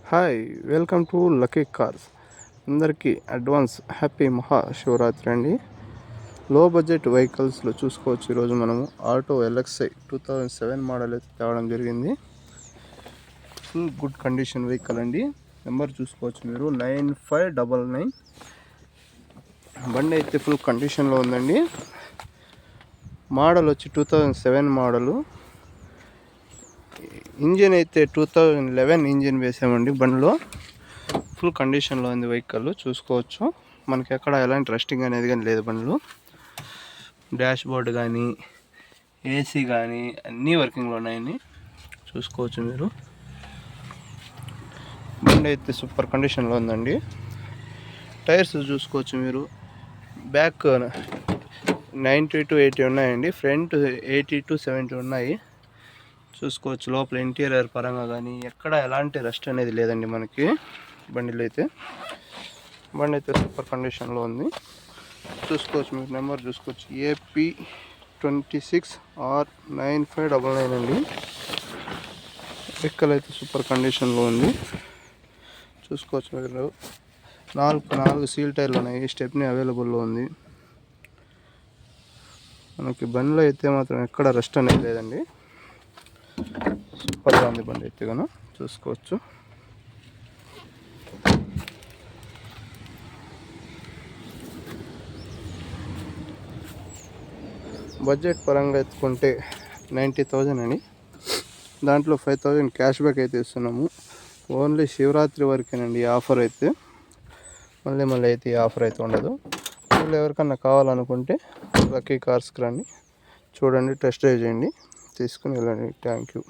Hi, welcome to lucky cars. అందరికీ advance happy మహా శివరాత్రి అండి. లో బడ్జెట్ వెహికల్స్లో చూసుకోవచ్చు. ఈరోజు మనము ఆటో ఎల్ఎక్స్ఐ 2007 మోడల్ అయితే తేవడం జరిగింది. ఫుల్ గుడ్ కండిషన్ వెహికల్ అండి. నెంబర్ చూసుకోవచ్చు మీరు 9599. బండి అయితే ఫుల్ కండిషన్లో ఉందండి. మోడల్ వచ్చి 2007 మోడలు. ఇంజిన్ అయితే 2011 ఇంజిన్ వేసామండి. బండిలో ఫుల్ కండిషన్లో ఉంది వెహికల్ చూసుకోవచ్చు. మనకి ఎక్కడ ఎలాంటి రస్టింగ్ అనేది కానీ లేదు. బండిలో డాష్ బోర్డ్ కానీ ఏసీ కానీ అన్నీ వర్కింగ్లో ఉన్నాయని చూసుకోవచ్చు మీరు. బండి అయితే సూపర్ కండిషన్లో ఉందండి. టైర్స్ చూసుకోవచ్చు మీరు. బ్యాక్ 90 to 80 ఉన్నాయండి. ఫ్రంట్ 80 to 70 ఉన్నాయి చూసుకోవచ్చు. లోపల ఇంటీరియర్ పరంగా కానీ ఎక్కడ ఎలాంటి రస్ట్ అనేది లేదండి మనకి బండిలో అయితే. బండి అయితే సూపర్ కండిషన్లో ఉంది చూసుకోవచ్చు మీరు. నెంబర్ చూసుకోవచ్చు AP26R9599 అండి. వెహికల్ అయితే సూపర్ కండిషన్లో ఉంది చూసుకోవచ్చు మీరు. నాలుగు సీల్ టైర్లు ఉన్నాయి. స్టెప్నీ అవైలబుల్లో ఉంది మనకి. బండిలో అయితే మాత్రం ఎక్కడ రస్ట్ అనేది లేదండి. సూపర్గా ఉంది బండి అయితే కనుక చూసుకోవచ్చు. బడ్జెట్ పరంగా ఎత్తుకుంటే 90,000 అని. దాంట్లో 5,000 క్యాష్ బ్యాక్ అయితే ఇస్తున్నాము. ఓన్లీ శివరాత్రి వరకేనండి ఈ ఆఫర్ అయితే. మళ్ళీ అయితే ఈ ఆఫర్ అయితే ఉండదు. మళ్ళీ ఎవరికన్నా కావాలనుకుంటే లక్కీ కార్స్కి రండి, చూడండి, టెస్ట్ డ్రైవ్ చేయండి, తీసుకుని వెళ్ళండి. Thank you.